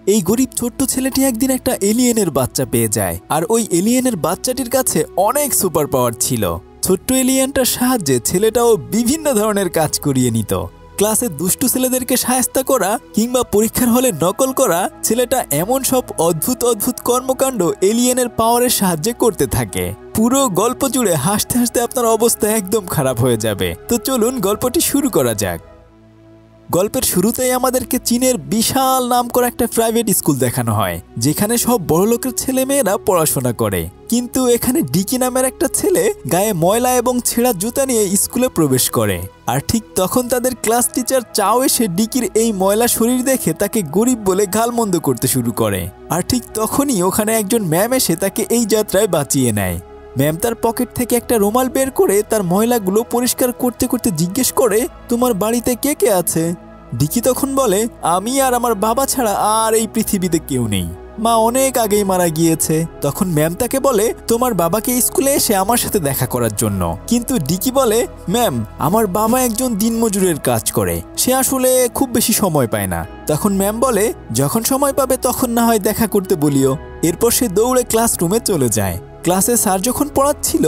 এই গরিব ছোট্ট ছেলেটি একদিন একটা এলিয়েনের বাচ্চা পেয়ে যায়, আর ওই এলিয়েনের বাচ্চাটির কাছে অনেক সুপার পাওয়ার ছিল। ছোট্ট এলিয়েনটার সাহায্যে ছেলেটাও বিভিন্ন ধরনের কাজ করিয়ে নিত। ক্লাসে দুষ্টু ছেলেদেরকে শায়েস্তা করা কিংবা পরীক্ষার হলে নকল করা, ছেলেটা এমন সব অদ্ভুত অদ্ভুত কর্মকাণ্ড এলিয়েনের পাওয়ারের সাহায্যে করতে থাকে। পুরো গল্প জুড়ে হাসতে হাসতে আপনার অবস্থা একদম খারাপ হয়ে যাবে। তো চলুন গল্পটি শুরু করা যাক। গল্পের শুরুতেই আমাদেরকে চীনের বিশাল নামকরা একটা প্রাইভেট স্কুল দেখানো হয়, যেখানে সব বড়লোকের ছেলে মেয়েরা পড়াশোনা করে। কিন্তু এখানে ডিকি নামের একটা ছেলে গায়ে ময়লা এবং ছেঁড়া জুতা নিয়ে স্কুলে প্রবেশ করে। আর ঠিক তখন তাদের ক্লাস টিচার চাও এসে ডিকির এই ময়লা শরীর দেখে তাকে গরিব বলে গালমন্দ করতে শুরু করে। আর ঠিক তখনই ওখানে একজন ম্যাম এসে তাকে এই যাত্রায় বাঁচিয়ে নেয়। ম্যাম তার পকেট থেকে একটা রুমাল বের করে তার ময়লাগুলো পরিষ্কার করতে করতে জিজ্ঞেস করে, তোমার বাড়িতে কে কে আছে? ডিকি তখন বলে, আমি আর আমার বাবা ছাড়া আর এই পৃথিবীতে কেউ নেই, মা অনেক আগেই মারা গিয়েছে। তখন ম্যাম তাকে বলে, তোমার বাবাকে স্কুলে এসে আমার সাথে দেখা করার জন্য। কিন্তু ডিকি বলে, ম্যাম আমার বাবা একজন দিনমজুরের কাজ করে, সে আসলে খুব বেশি সময় পায় না। তখন ম্যাম বলে, যখন সময় পাবে তখন না হয় দেখা করতে বলিও। এরপর সে দৌড়ে ক্লাসরুমে চলে যায়। ক্লাসে স্যার যখন পড়াচ্ছিল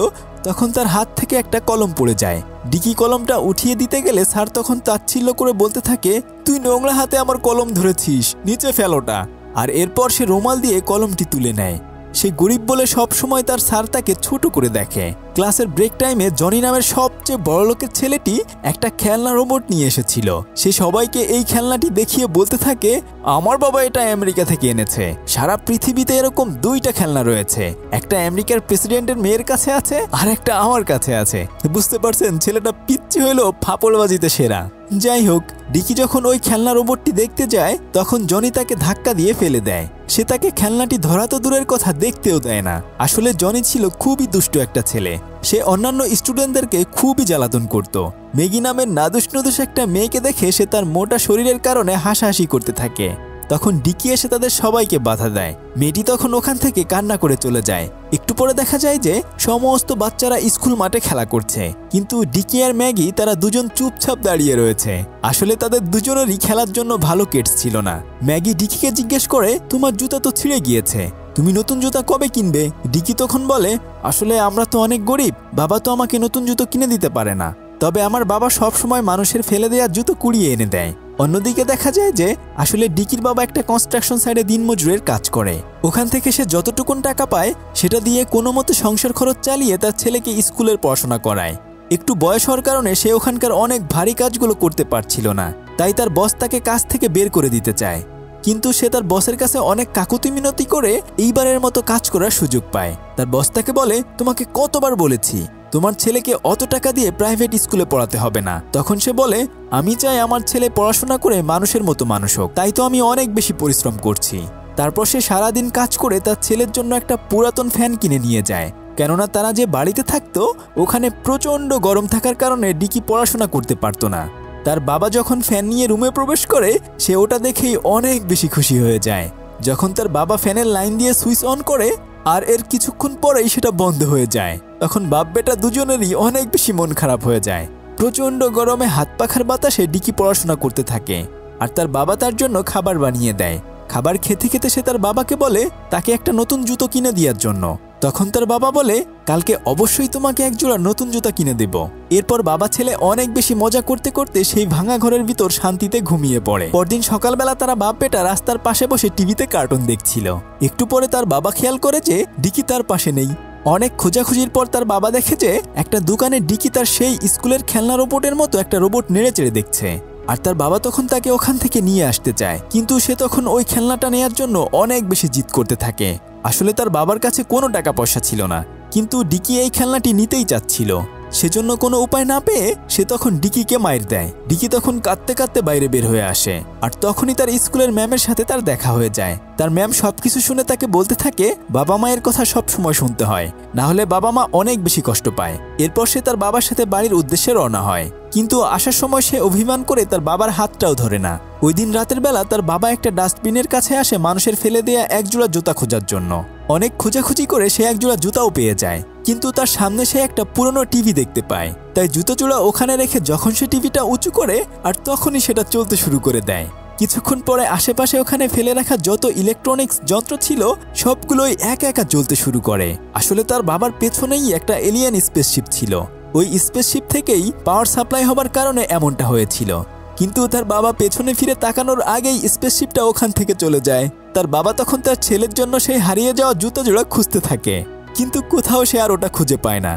তখন তার হাত থেকে একটা কলম পড়ে যায়। ডিকি কলমটা উঠিয়ে দিতে গেলে স্যার তখন তাচ্ছিল্য করে বলতে থাকে, তুই নোংরা হাতে আমার কলম ধরেছিস, নিচে ফেলোটা। আর এরপর সে রুমাল দিয়ে কলমটি তুলে নেয়। সে গরিব বলে সব সময় তার স্যার তাকে ছোট করে দেখে। ক্লাসের ব্রেক টাইমে জনি নামের সবচেয়ে বড়লোকের ছেলেটি একটা খেলনা রোবট নিয়ে এসেছিল। সে সবাইকে এই খেলনাটি দেখিয়ে বলতে থাকে, আমার বাবা এটা আমেরিকা থেকে এনেছে, সারা পৃথিবীতে এরকম দুইটা খেলনা রয়েছে, একটা আমেরিকার প্রেসিডেন্টের মেয়ের কাছে আছে আর একটা আমার কাছে আছে। বুঝতে পারছেন ছেলেটা পিচ্ছি হইলো ফাপড়বাজিতে সেরা। যাই হোক, ডিকি যখন ওই খেলনা রোবটটি দেখতে যায় তখন জনি তাকে ধাক্কা দিয়ে ফেলে দেয়। সে তাকে খেলনাটি ধরা তো দূরের কথা দেখতেও দেয় না। আসলে জনি ছিল খুবই দুষ্ট একটা ছেলে। সে অন্যান্য স্টুডেন্টদেরকে খুবই জ্বালাতন করত। মেগি নামের নাদুস নুদুস একটা মেয়েকে দেখে সে তার মোটা শরীরের কারণে হাসাহাসি করতে থাকে। তখন ডিকি এসে তাদের সবাইকে বাধা দেয়। মেয়েটি তখন ওখান থেকে কান্না করে চলে যায়। একটু পরে দেখা যায় যে সমস্ত বাচ্চারা স্কুল মাঠে খেলা করছে, কিন্তু ডিকি আর ম্যাগি তারা দুজন চুপচাপ দাঁড়িয়ে রয়েছে। আসলে তাদের দুজনেরই খেলার জন্য ভালো কেটস ছিল না। ম্যাগি ডিকিকে জিজ্ঞেস করে, তোমার জুতা তো ছিঁড়ে গিয়েছে, তুমি নতুন জুতা কবে কিনবে? ডিকি তখন বলে, আসলে আমরা তো অনেক গরিব, বাবা তো আমাকে নতুন জুতো কিনে দিতে পারে না, তবে আমার বাবা সব সময় মানুষের ফেলে দেওয়া জুতো কুড়িয়ে এনে দেয়। অন্যদিকে দেখা যায় যে আসলে ডিকির বাবা একটা কনস্ট্রাকশন সাইটে দিনমজুরের কাজ করে। ওখান থেকে সে যতটুকুন টাকা পায় সেটা দিয়ে কোনো মতে সংসার খরচ চালিয়ে তার ছেলেকে স্কুলের পড়াশোনা করায়। একটু বয়স হওয়ার কারণে সে ওখানকার অনেক ভারী কাজগুলো করতে পারছিল না, তাই তার বস তাকে কাজ থেকে বের করে দিতে চায়। কিন্তু সে তার বসের কাছে অনেক কাকুতি মিনতি করে এইবারের মতো কাজ করার সুযোগ পায়। তার বস তাকে বলে, তোমাকে কতবার বলেছি তোমার ছেলেকে অত টাকা দিয়ে প্রাইভেট স্কুলে পড়াতে হবে না। তখন সে বলে, আমি চাই আমার ছেলে পড়াশোনা করে মানুষের মতো মানুষ হোক, তাই তো আমি অনেক বেশি পরিশ্রম করছি। তারপর সে সারাদিন কাজ করে তার ছেলের জন্য একটা পুরাতন ফ্যান কিনে নিয়ে যায়, কেননা তারা যে বাড়িতে থাকতো ওখানে প্রচণ্ড গরম থাকার কারণে ডিকি পড়াশোনা করতে পারতো না। তার বাবা যখন ফ্যান নিয়ে রুমে প্রবেশ করে সে ওটা দেখেই অনেক বেশি খুশি হয়ে যায়। যখন তার বাবা ফ্যানের লাইন দিয়ে সুইচ অন করে আর এর কিছুক্ষণ পরেই সেটা বন্ধ হয়ে যায়, তখন বাপ বেটা দুজনেরই অনেক বেশি মন খারাপ হয়ে যায়। প্রচণ্ড গরমে হাত পাখার বাতাসে ডিকি পড়াশোনা করতে থাকে, আর তার বাবা তার জন্য খাবার বানিয়ে দেয়। খাবার খেতে খেতে সে তার বাবাকে বলে তাকে একটা নতুন জুতো কিনে দেওয়ার জন্য। তখন তার বাবা বলে, কালকে অবশ্যই তোমাকে এক জোড়া নতুন জুতা কিনে দেব। এরপর বাবা ছেলে অনেক বেশি মজা করতে করতে সেই ভাঙা ঘরের ভিতর শান্তিতে ঘুমিয়ে পড়ে। পরদিন সকালবেলা তারা বাপ বেটা রাস্তার পাশে বসে টিভিতে কার্টুন দেখছিল। একটু পরে তার বাবা খেয়াল করে যে ডিকি তার পাশে নেই। অনেক খোঁজাখুঁজির পর তার বাবা দেখে যে একটা দোকানে ডিকি তার সেই স্কুলের খেলনা রোবটের মতো একটা রোবট নেড়ে চেড়ে দেখছে। আর তার বাবা তখন তাকে ওখান থেকে নিয়ে আসতে চায়, কিন্তু সে তখন ওই খেলনাটা নেয়ার জন্য অনেক বেশি জিদ করতে থাকে। আসলে তার বাবার কাছে কোনো টাকা পয়সা ছিল না, কিন্তু ডিকি এই খেলনাটি নিতেই চাচ্ছিল। সেজন্য কোনো উপায় না পেয়ে সে তখন ডিকিকে মাইর দেয়। ডিকি তখন কাঁদতে কাঁদতে বাইরে বের হয়ে আসে, আর তখনই তার স্কুলের ম্যামের সাথে তার দেখা হয়ে যায়। তার ম্যাম সবকিছু শুনে তাকে বলতে থাকে বাবা মায়ের কথা সব সময় শুনতে হয়, না হলে বাবা মা অনেক বেশি কষ্ট পায়। এরপর সে তার বাবার সাথে বাড়ির উদ্দেশ্যে রওনা হয়, কিন্তু আসার সময় সে অভিমান করে তার বাবার হাতটাও ধরে না। ওই দিন রাতের বেলা তার বাবা একটা ডাস্টবিনের কাছে আসে মানুষের ফেলে দেয়া এক জোড়া জুতা খোঁজার জন্য। অনেক খোঁজাখুঁজি করে সে এক জোড়া জুতাও পেয়ে যায়, কিন্তু তার সামনে সে একটা পুরনো টিভি দেখতে পায়। তাই জুতো জোড়া ওখানে রেখে যখন সে টিভিটা উঁচু করে আর তখনই সেটা চলতে শুরু করে দেয়। কিছুক্ষণ পরে আশেপাশে ওখানে ফেলে রাখা যত ইলেকট্রনিক্স যন্ত্র ছিল সবগুলোই একা একা জ্বলতে শুরু করে। আসলে তার বাবার পেছনেই একটা এলিয়েন স্পেসশিপ ছিল। ওই স্পেসশিপ থেকেই পাওয়ার সাপ্লাই হবার কারণে এমনটা হয়েছিল। কিন্তু তার বাবা পেছনে ফিরে তাকানোর আগেই স্পেসশিপটা ওখান থেকে চলে যায়। তার বাবা তখন তার ছেলের জন্য সেই হারিয়ে যাওয়া জুতো জোড়া খুঁজতে থাকে, কিন্তু কোথাও সে আর ওটা খুঁজে পায় না।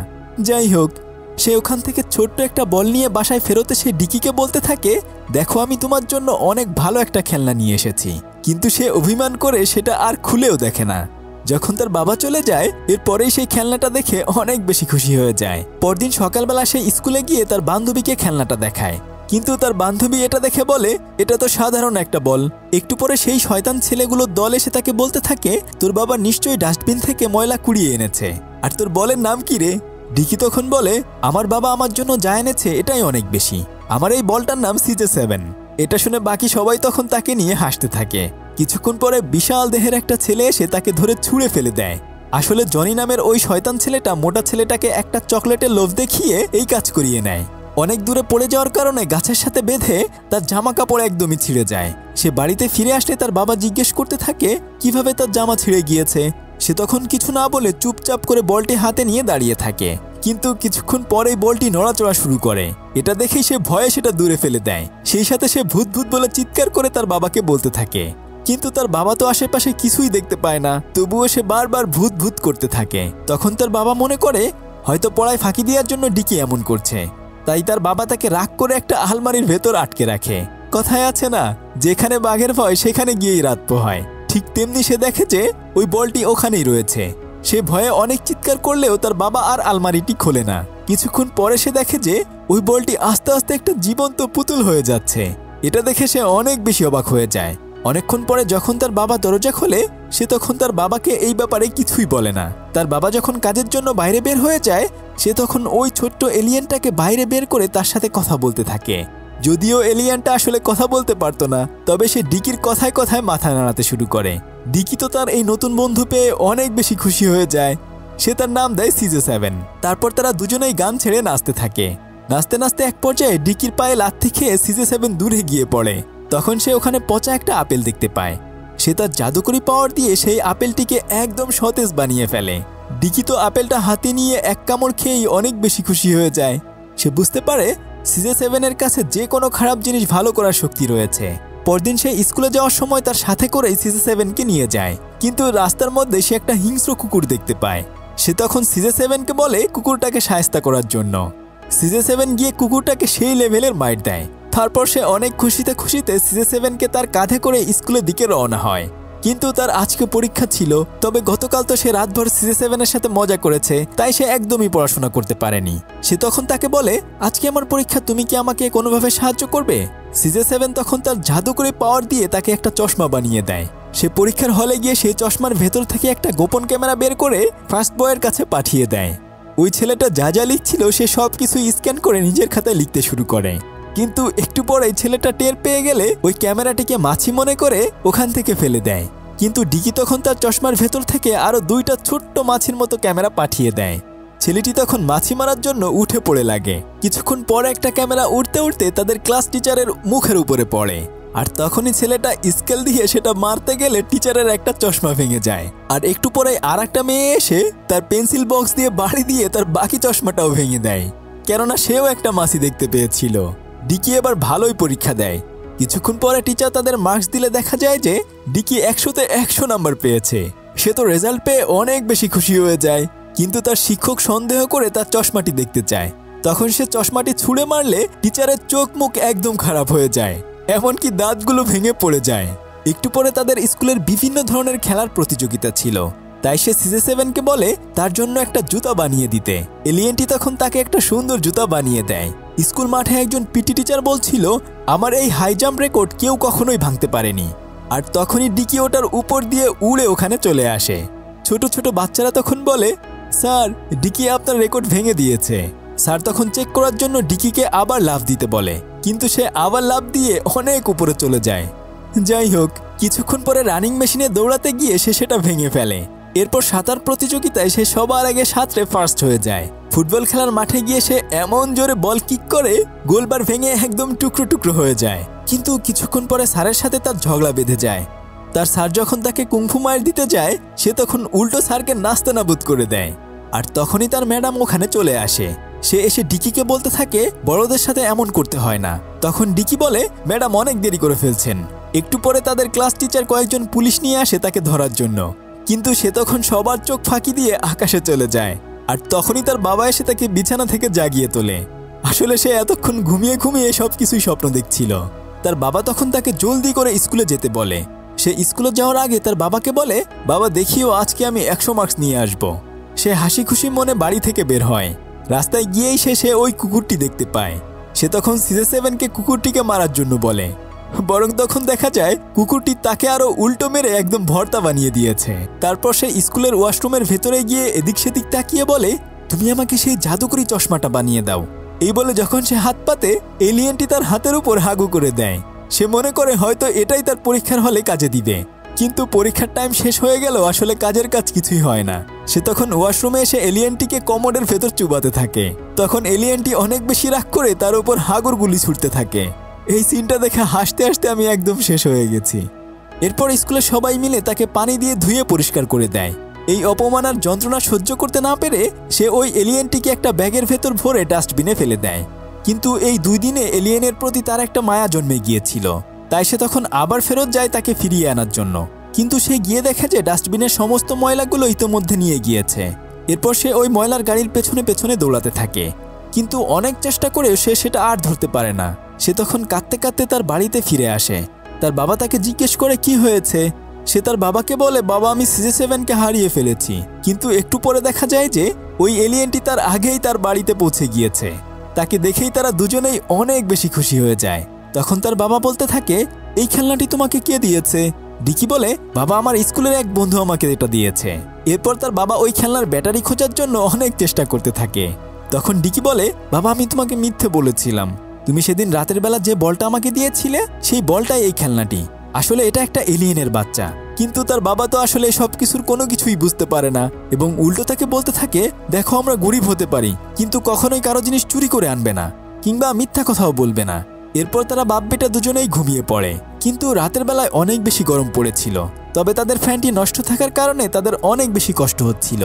যাই হোক, সে ওখান থেকে ছোট্ট একটা বল নিয়ে বাসায় ফেরোতে সে ডিকিকে বলতে থাকে, দেখো আমি তোমার জন্য অনেক ভালো একটা খেলনা নিয়ে এসেছি। কিন্তু সে অভিমান করে সেটা আর খুলেও দেখে না। যখন তার বাবা চলে যায় এরপরেই সেই খেলনাটা দেখে অনেক বেশি খুশি হয়ে যায়। পরদিন সকালবেলা সে স্কুলে গিয়ে তার বান্ধবীকে খেলনাটা দেখায়, কিন্তু তার বান্ধবী এটা দেখে বলে এটা তো সাধারণ একটা বল। একটু পরে সেই শয়তান ছেলেগুলোর দল এসে তাকে বলতে থাকে, তোর বাবা নিশ্চয়ই ডাস্টবিন থেকে ময়লা কুড়িয়ে এনেছে, আর তোর বলের নাম কি রে? ডিকি তখন বলে, আমার বাবা আমার জন্য যা এনেছে এটাই অনেক বেশি, আমার এই বলটার নাম CJ7। এটা শুনে বাকি সবাই তখন তাকে নিয়ে হাসতে থাকে। কিছুক্ষণ পরে বিশাল দেহের একটা ছেলে এসে তাকে ধরে ছুঁড়ে ফেলে দেয়। আসলে জনি নামের ওই শয়তান ছেলেটা মোটা ছেলেটাকে একটা চকলেটের লোভ দেখিয়ে এই কাজ করিয়ে নেয়। অনেক দূরে পড়ে যাওয়ার কারণে গাছের সাথে বেঁধে তার জামা কাপড় একদমই ছিঁড়ে যায়। সে বাড়িতে ফিরে আসলে তার বাবা জিজ্ঞেস করতে থাকে কিভাবে তার জামা ছিঁড়ে গিয়েছে। সে তখন কিছু না বলে চুপচাপ করে বলটি হাতে নিয়ে দাঁড়িয়ে থাকে, কিন্তু কিছুক্ষণ পরেই বলটি নড়াচড়া শুরু করে। এটা দেখেই সে ভয়ে সেটা দূরে ফেলে দেয়। সেই সাথে সে ভূত ভূত বলে চিৎকার করে তার বাবাকে বলতে থাকে, কিন্তু তার বাবা তো আশেপাশে কিছুই দেখতে পায় না, তবুও সে বারবার ভূত ভূত করতে থাকে। তখন তার বাবা মনে করে হয়তো পড়ায় ফাঁকি দেওয়ার জন্য ডিকি এমন করছে, তাই তার বাবা তাকে রাগ করে একটা আলমারির ভেতর আটকে রাখে। কথায় আছে না, যেখানে বাঘের ভয় সেখানে গিয়েই রাত পোহায়। ঠিক তেমনি সে দেখে যে ওই বলটি ওখানেই রয়েছে। সে ভয়ে অনেক চিৎকার করলেও তার বাবা আর আলমারিটি খোলে না। কিছুক্ষণ পরে সে দেখে যে ওই বলটি আস্তে আস্তে একটা জীবন্ত পুতুল হয়ে যাচ্ছে। এটা দেখে সে অনেক বেশি অবাক হয়ে যায়। অনেকক্ষণ পরে যখন তার বাবা দরজা খোলে সে তখন তার বাবাকে এই ব্যাপারে কিছুই বলে না। তার বাবা যখন কাজের জন্য বাইরে বের হয়ে যায় সে তখন ওই ছোট্ট এলিয়েনটাকে বাইরে বের করে তার সাথে কথা বলতে থাকে। যদিও এলিয়েনটা আসলে কথা বলতে পারতো না, তবে সে ডিকির কথায় কথায় মাথা নাড়াতে শুরু করে। ডিকি তো তার এই নতুন বন্ধু পেয়ে অনেক বেশি খুশি হয়ে যায়। সে তার নাম দেয় CJ7। তারপর তারা দুজনেই গান ছেড়ে নাচতে থাকে। নাচতে নাচতে এক পর্যায়ে ডিকির পায়ে লাথি খেয়ে CJ7 দূরে গিয়ে পড়ে। তখন সে ওখানে পচা একটা আপেল দেখতে পায়। সে তার জাদুকরি পাওয়ার দিয়ে সেই আপেলটিকে একদম সতেজ বানিয়ে ফেলে। ডিকি তো আপেলটা হাতে নিয়ে এক কামড় খেয়েই অনেক বেশি খুশি হয়ে যায়। সে বুঝতে পারে CJ7 এর কাছে যে কোনো খারাপ জিনিস ভালো করার শক্তি রয়েছে। পরদিন সে স্কুলে যাওয়ার সময় তার সাথে করেই CJ7কে নিয়ে যায়, কিন্তু রাস্তার মধ্যে সে একটা হিংস্র কুকুর দেখতে পায়। সে তখন CJ7কে বলে কুকুরটাকে শায়েস্তা করার জন্য। CJ7 গিয়ে কুকুরটাকে সেই লেভেলের মাইট দেয়। তারপর সে অনেক খুশিতে খুশিতে CJ7কে তার কাঁধে করে স্কুলের দিকে রওনা হয়। কিন্তু তার আজকে পরীক্ষা ছিল, তবে গতকাল তো সে রাতভর CJ7 এর সাথে মজা করেছে, তাই সে একদমই পড়াশোনা করতে পারেনি। সে তখন তাকে বলে, আজকে আমার পরীক্ষা, তুমি কি আমাকে কোনোভাবে সাহায্য করবে? CJ7 তখন তার জাদুকরি পাওয়ার দিয়ে তাকে একটা চশমা বানিয়ে দেয়। সে পরীক্ষার হলে গিয়ে সেই চশমার ভেতর থেকে একটা গোপন ক্যামেরা বের করে ফার্স্ট বয়ের কাছে পাঠিয়ে দেয়। ওই ছেলেটা যা যা লিখছিল সে সব কিছু স্ক্যান করে নিজের খাতায় লিখতে শুরু করে। কিন্তু একটু পরেই ছেলেটা টের পেয়ে গেলে ওই ক্যামেরাটিকে মাছি মনে করে ওখান থেকে ফেলে দেয়। কিন্তু ডিকি তখন তার চশমার ভেতর থেকে আরো দুইটা ছোট্ট মাছির মতো ক্যামেরা পাঠিয়ে দেয়। ছেলেটি তখন মাছি মারার জন্য উঠে পড়ে লাগে। কিছুক্ষণ পরে একটা ক্যামেরা উঠতে উঠতে তাদের ক্লাস টিচারের মুখের উপরে পড়ে, আর তখনই ছেলেটা স্কেল দিয়ে সেটা মারতে গেলে টিচারের একটা চশমা ভেঙে যায়। আর একটু পরে আর একটা মেয়ে এসে তার পেন্সিল বক্স দিয়ে বাড়ি দিয়ে তার বাকি চশমাটাও ভেঙে দেয়, কেননা সেও একটা মাছি দেখতে পেয়েছিল। ডিকি এবার ভালোই পরীক্ষা দেয়। কিছুক্ষণ পরে টিচার তাদের মার্কস দিলে দেখা যায় যে ডিকি 100-তে 100 নাম্বার পেয়েছে। সে তো রেজাল্ট পেয়ে অনেক বেশি খুশি হয়ে যায়, কিন্তু তার শিক্ষক সন্দেহ করে তার চশমাটি দেখতে চায়। তখন সে চশমাটি ছুঁড়ে মারলে টিচারের চোখ মুখ একদম খারাপ হয়ে যায়, এমনকি দাঁতগুলো ভেঙে পড়ে যায়। একটু পরে তাদের স্কুলের বিভিন্ন ধরনের খেলার প্রতিযোগিতা ছিল, তাই সে CJ7কে বলে তার জন্য একটা জুতা বানিয়ে দিতে। এলিয়েনটি তখন তাকে একটা সুন্দর জুতা বানিয়ে দেয়। স্কুল মাঠে একজন পিটি টিচার বলছিল, আমার এই হাই জাম্প রেকর্ড কেউ কখনোই ভাঙতে পারেনি। আর তখনই ডিকি ওটার উপর দিয়ে উড়ে ওখানে চলে আসে। ছোট ছোট বাচ্চারা তখন বলে, স্যার ডিকি আপনার রেকর্ড ভেঙে দিয়েছে। স্যার তখন চেক করার জন্য ডিকিকে আবার লাফ দিতে বলে, কিন্তু সে আবার লাফ দিয়ে অনেক উপরে চলে যায়। যাই হোক, কিছুক্ষণ পরে রানিং মেশিনে দৌড়াতে গিয়ে সে সেটা ভেঙে ফেলে। এরপর সাঁতার প্রতিযোগিতায় সে সবার আগে সাঁতরে ফার্স্ট হয়ে যায়। ফুটবল খেলার মাঠে গিয়ে সে এমন জোরে বল কিক করে গোলবার ভেঙে একদম টুকরো টুকরো হয়ে যায়। কিন্তু কিছুক্ষণ পরে স্যারের সাথে তার ঝগড়া বেঁধে যায়। তার স্যার যখন তাকে কুংফু মার দিতে যায় সে তখন উল্টো স্যারকে নাস্তানাবুদ করে দেয়। আর তখনই তার ম্যাডাম ওখানে চলে আসে। সে এসে ডিকিকে বলতে থাকে বড়দের সাথে এমন করতে হয় না। তখন ডিকি বলে ম্যাডাম অনেক দেরি করে ফেলছেন। একটু পরে তাদের ক্লাস টিচার কয়েকজন পুলিশ নিয়ে আসে তাকে ধরার জন্য, কিন্তু সে তখন সবার চোখ ফাঁকি দিয়ে আকাশে চলে যায়। আর তখনই তার বাবা এসে তাকে বিছানা থেকে জাগিয়ে তোলে। আসলে সে এতক্ষণ ঘুমিয়ে ঘুমিয়ে সব কিছুই স্বপ্ন দেখছিল। তার বাবা তখন তাকে জলদি করে স্কুলে যেতে বলে। সে স্কুলে যাওয়ার আগে তার বাবাকে বলে বাবা দেখিও আজকে আমি 100 মার্কস নিয়ে আসব। সে হাসি খুশি মনে বাড়ি থেকে বের হয়। রাস্তায় গিয়েই সে ওই কুকুরটি দেখতে পায়। সে তখন CJ7কে কুকুরটিকে মারার জন্য বলে, বরং তখন দেখা যায় কুকুরটি তাকে আরো উল্টো মেরে একদম ভর্তা বানিয়ে দিয়েছে। তারপর সে স্কুলের ওয়াশরুমের ভেতরে গিয়ে এদিক সেদিক তাকিয়ে বলে তুমি আমাকে সেই জাদুকরি চশমাটা বানিয়ে দাও। এই বলে যখন সে হাত পাতে এলিয়েনটি তার হাতের উপর হাগু করে দেয়। সে মনে করে হয়তো এটাই তার পরীক্ষার হলে কাজে দিবে, কিন্তু পরীক্ষার টাইম শেষ হয়ে গেল আসলে কাজের কাজ কিছুই হয় না। সে তখন ওয়াশরুমে এসে এলিয়েনটিকে কমোডের ভেতর চুবাতে থাকে। তখন এলিয়েনটি অনেক বেশি রাগ করে তার উপর হাগুর গুলি ছুটতে থাকে। এই সিনটা দেখে হাসতে হাসতে আমি একদম শেষ হয়ে গেছি। এরপর স্কুলে সবাই মিলে তাকে পানি দিয়ে ধুয়ে পরিষ্কার করে দেয়। এই অপমান আর যন্ত্রণা সহ্য করতে না পেরে সে ওই এলিয়েনটিকে একটা ব্যাগের ভেতর ভরে ডাস্টবিনে ফেলে দেয়। কিন্তু এই 2 দিনে এলিয়েনের প্রতি তার একটা মায়া জন্মে গিয়েছিল, তাই সে তখন আবার ফেরত যায় তাকে ফিরিয়ে আনার জন্য। কিন্তু সে গিয়ে দেখে যে ডাস্টবিনের সমস্ত ময়লাগুলো ইতোমধ্যে নিয়ে গিয়েছে। এরপর সে ওই ময়লার গাড়ির পেছনে পেছনে দৌড়াতে থাকে, কিন্তু অনেক চেষ্টা করেও সে সেটা আর ধরতে পারে না। সে তখন কাঁদতে কাঁদতে তার বাড়িতে ফিরে আসে। তার বাবা তাকে জিজ্ঞেস করে কি হয়েছে। সে তার বাবাকে বলে বাবা আমি CJ7কে হারিয়ে ফেলেছি। কিন্তু একটু পরে দেখা যায় যে ওই এলিয়েনটি তার আগেই তার বাড়িতে পৌঁছে গিয়েছে। তাকে দেখেই তারা দুজনেই অনেক বেশি খুশি হয়ে যায়। তখন তার বাবা বলতে থাকে এই খেলনাটি তোমাকে কে দিয়েছে? ডিকি বলে বাবা আমার স্কুলের এক বন্ধু আমাকে এটা দিয়েছে। এরপর তার বাবা ওই খেলনার ব্যাটারি খোঁজার জন্য অনেক চেষ্টা করতে থাকে। তখন ডিকি বলে বাবা আমি তোমাকে মিথ্যে বলেছিলাম, তুমি সেদিন রাতের বেলা যে বলটা আমাকে দিয়েছিলে সেই বলটাই এই খেলনাটি। আসলে এটা একটা এলিয়েনের বাচ্চা। কিন্তু তার বাবা তো আসলে সবকিছুর কোনো কিছুই বুঝতে পারে না এবং উল্টো তাকে বলতে থাকে দেখো আমরা গরিব হতে পারি কিন্তু কখনোই কারো জিনিস চুরি করে আনবে না কিংবা মিথ্যা কথাও বলবে না। এরপর তারা বাপ বেটা দুজনেই ঘুমিয়ে পড়ে। কিন্তু রাতের বেলায় অনেক বেশি গরম পড়েছিল, তবে তাদের ফ্যানটি নষ্ট থাকার কারণে তাদের অনেক বেশি কষ্ট হচ্ছিল।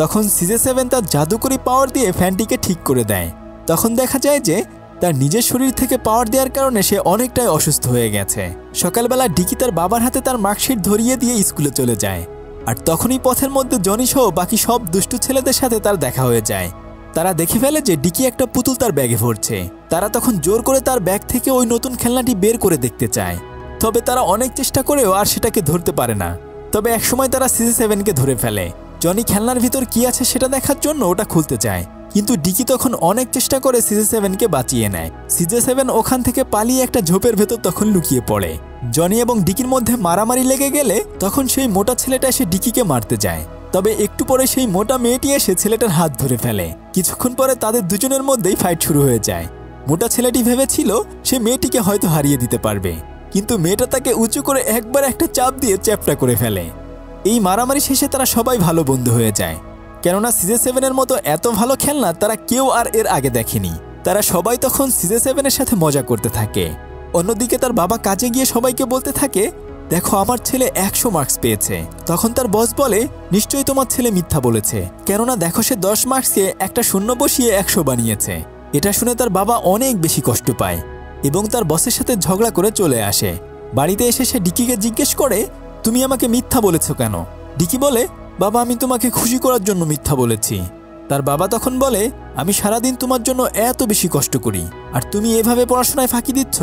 তখন CJ7 তার জাদুকরি পাওয়ার দিয়ে ফ্যানটিকে ঠিক করে দেয়। তখন দেখা যায় যে তার নিজের শরীর থেকে পাওয়ার দেওয়ার কারণে সে অনেকটাই অসুস্থ হয়ে গেছে। সকালবেলা ডিকি তার বাবার হাতে তার মার্কশিট ধরিয়ে দিয়ে স্কুলে চলে যায়। আর তখনই পথের মধ্যে জনি সহ বাকি সব দুষ্টু ছেলেদের সাথে তার দেখা হয়ে যায়। তারা দেখে ফেলে যে ডিকি একটা পুতুল তার ব্যাগে ভরছে। তারা তখন জোর করে তার ব্যাগ থেকে ওই নতুন খেলনাটি বের করে দেখতে চায়, তবে তারা অনেক চেষ্টা করেও আর সেটাকে ধরতে পারে না। তবে একসময় তারা CJ7কে ধরে ফেলে। জনি খেলনার ভিতর কি আছে সেটা দেখার জন্য ওটা খুলতে চায়, কিন্তু ডিকি তখন অনেক চেষ্টা করে CJ7কে বাঁচিয়ে নেয়। CJ7 ওখান থেকে পালিয়ে একটা ঝোপের ভেতর তখন লুকিয়ে পড়ে। জনি এবং ডিকির মধ্যে মারামারি লেগে গেলে তখন সেই মোটা ছেলেটা এসে ডিকিকে মারতে যায়। তবে একটু পরে সেই মোটা মেয়েটি এসে ছেলেটার হাত ধরে ফেলে। কিছুক্ষণ পরে তাদের দুজনের মধ্যেই ফাইট শুরু হয়ে যায়। মোটা ছেলেটি ভেবেছিল সে মেয়েটিকে হয়তো হারিয়ে দিতে পারবে, কিন্তু মেয়েটা তাকে উঁচু করে একবার একটা চাপ দিয়ে চ্যাপটা করে ফেলে। এই মারামারি শেষে তারা সবাই ভালো বন্ধু হয়ে যায়, কেননা CJ7-এর মতো এত ভালো খেলনা তারা কেউ আর এর আগে দেখেনি। তারা সবাই তখন CJ7-এর সাথে মজা করতে থাকে। অন্যদিকে তার বাবা কাজে গিয়ে সবাইকে বলতে থাকে দেখো আমার ছেলে 100 মার্কস পেয়েছে। তখন তার বস বলে নিশ্চয়ই তোমার ছেলে মিথ্যা বলেছে, কেননা দেখো সে 10 মার্কসে একটা শূন্য বসিয়ে 100 বানিয়েছে। এটা শুনে তার বাবা অনেক বেশি কষ্ট পায় এবং তার বসের সাথে ঝগড়া করে চলে আসে। বাড়িতে এসে সে ডিকিকে জিজ্ঞেস করে তুমি আমাকে মিথ্যা বলেছো কেন? ডিকি বলে বাবা আমি তোমাকে খুশি করার জন্য মিথ্যা বলেছি। তার বাবা তখন বলে আমি সারাদিন তোমার জন্য এত বেশি কষ্ট করি আর তুমি এভাবে পড়াশোনায় ফাঁকি দিচ্ছ।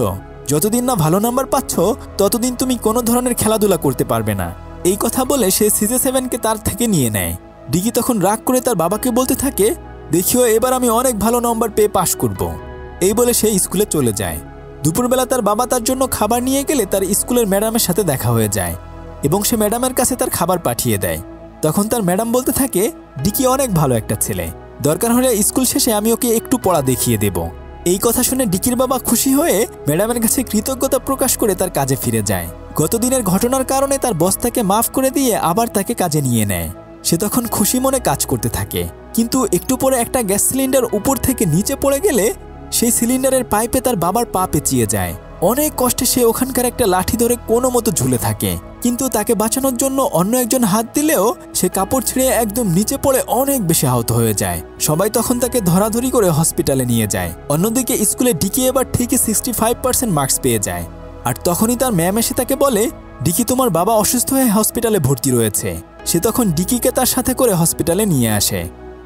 যতদিন না ভালো নাম্বার পাচ্ছ ততদিন তুমি কোনো ধরনের খেলাধুলা করতে পারবে না। এই কথা বলে সে CJ7কে তার থেকে নিয়ে নেয়। ডিকি তখন রাগ করে তার বাবাকে বলতে থাকে দেখিও এবার আমি অনেক ভালো নম্বর পেয়ে পাশ করব। এই বলে সে স্কুলে চলে যায়। দুপুরবেলা তার বাবা তার জন্য খাবার নিয়ে গেলে তার স্কুলের ম্যাডামের সাথে দেখা হয়ে যায় এবং সে ম্যাডামের কাছে তার খাবার পাঠিয়ে দেয়। তখন তার ম্যাডাম বলতে থাকে ডিকি অনেক ভালো একটা ছেলে, দরকার হলে স্কুল শেষে আমি ওকে একটু পড়া দেখিয়ে দেব। এই কথা শুনে ডিকির বাবা খুশি হয়ে ম্যাডামের কাছে কৃতজ্ঞতা প্রকাশ করে তার কাজে ফিরে যায়। গতদিনের ঘটনার কারণে তার বস তাকে মাফ করে দিয়ে আবার তাকে কাজে নিয়ে নেয়। সে তখন খুশি মনে কাজ করতে থাকে, কিন্তু একটু পরে একটা গ্যাস সিলিন্ডার উপর থেকে নিচে পড়ে গেলে সেই সিলিন্ডারের পাইপে তার বাবার পা পেঁচিয়ে যায়। অনেক কষ্টে সে ওখানকার একটা লাঠি ধরে কোনো মতো ঝুলে থাকে, কিন্তু তাকে বাঁচানোর জন্য অন্য একজন হাত দিলেও সে কাপড় ছিঁড়ে একদম নিচে পড়ে অনেক বেশি আহত হয়ে যায়। সবাই তখন তাকে ধরাধরি করে হসপিটালে নিয়ে যায়। অন্যদিকে স্কুলে ডিকি এবার ঠিকই 65% মার্কস পেয়ে যায়। আর তখনই তার ম্যাম এসে তাকে বলে, ডিকি তোমার বাবা অসুস্থ হয়ে হসপিটালে ভর্তি রয়েছে। সে তখন ডিকিকে তার সাথে করে হসপিটালে নিয়ে আসে।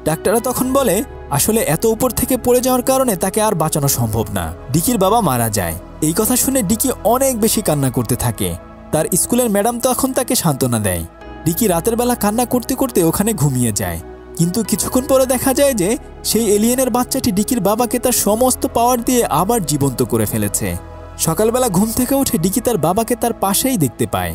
ডাক্তাররা তখন বলে আসলে এত উপর থেকে পড়ে যাওয়ার কারণে তাকে আর বাঁচানো সম্ভব না, ডিকির বাবা মারা যায়। এই কথা শুনে ডিকি অনেক বেশি কান্না করতে থাকে। তার স্কুলের ম্যাডাম তখন তাকে সান্ত্বনা দেয়। ডিকি রাতের বেলা কান্না করতে করতে ওখানে ঘুমিয়ে যায়। কিন্তু কিছুক্ষণ পরে দেখা যায় যে সেই এলিয়েনের বাচ্চাটি ডিকির বাবাকে তার সমস্ত পাওয়ার দিয়ে আবার জীবন্ত করে ফেলেছে। সকালবেলা ঘুম থেকে উঠে ডিকি তার বাবাকে তার পাশেই দেখতে পায়,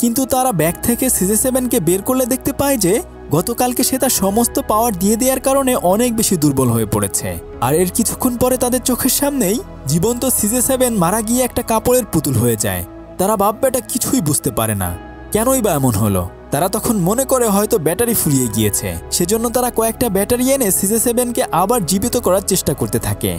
কিন্তু তারা ব্যাগ থেকে CJ7কে বের করলে দেখতে পায় যে গতকালকে সে তার সমস্ত পাওয়ার দিয়ে দেওয়ার কারণে অনেক বেশি দুর্বল হয়ে পড়েছে। আর এর কিছুক্ষণ পরে তাদের চোখের সামনেই জীবন্ত CJ7 মারা গিয়ে একটা কাপড়ের পুতুল হয়ে যায়। তারা বাপ বেটা কিছুই বুঝতে পারে না কেনই বা এমন হলো। তারা তখন মনে করে হয়তো ব্যাটারি ফুরিয়ে গিয়েছে, সেজন্য তারা কয়েকটা ব্যাটারি এনে CJ7কে আবার জীবিত করার চেষ্টা করতে থাকে,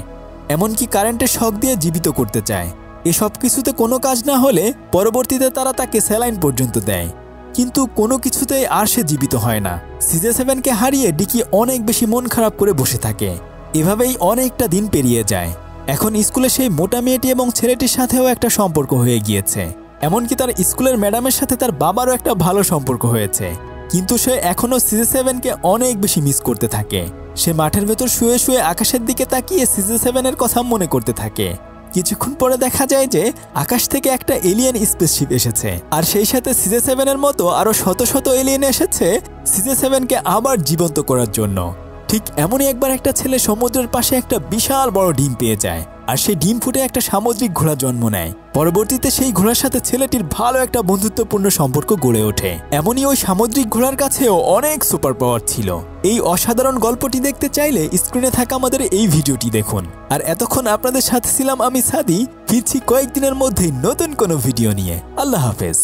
এমনকি কারেন্টের শক দিয়ে জীবিত করতে চায়। এসব কিছুতে কোনো কাজ না হলে পরবর্তীতে তারা তাকে স্যালাইন পর্যন্ত দেয়, কিন্তু কোনো কিছুতেই আর সে জীবিত হয় না। CJ7কে হারিয়ে ডিকি অনেক বেশি মন খারাপ করে বসে থাকে। এভাবেই অনেকটা দিন পেরিয়ে যায়। এখন স্কুলে সেই মোটা মেয়েটি এবং ছেলেটির সাথেও একটা সম্পর্ক হয়ে গিয়েছে, এমনকি তার স্কুলের ম্যাডামের সাথে তার বাবারও একটা ভালো সম্পর্ক হয়েছে। কিন্তু সে এখনও CJ7কে অনেক বেশি মিস করতে থাকে। সে মাঠের ভেতর শুয়ে শুয়ে আকাশের দিকে তাকিয়ে CJ7-এর কথা মনে করতে থাকে। কিছুক্ষণ পরে দেখা যায় যে আকাশ থেকে একটা এলিয়েন স্পেসশিপ এসেছে, আর সেই সাথে CJ7-এর মতো আরো শত শত এলিয়েন এসেছে CJ7-কে আবার জীবন্ত করার জন্য। ঠিক এমনই একবার একটা ছেলে সমুদ্রের পাশে একটা বিশাল বড় ডিম পেয়ে যায়, আর সেই ডিম ফুটে একটা সামুদ্রিক ঘোড়া জন্ম নেয়। পরবর্তীতে সেই ঘোড়ার সাথে ছেলেটির ভালো একটা বন্ধুত্বপূর্ণ সম্পর্ক গড়ে ওঠে। এমনই ওই সামুদ্রিক ঘোড়ার কাছেও অনেক সুপার পাওয়ার ছিল। এই অসাধারণ গল্পটি দেখতে চাইলে স্ক্রিনে থাকা আমাদের এই ভিডিওটি দেখুন। আর এতক্ষণ আপনাদের সাথে ছিলাম আমি সাদি। ফিরছি কয়েকদিনের মধ্যেই নতুন কোনো ভিডিও নিয়ে। আল্লাহ হাফেজ।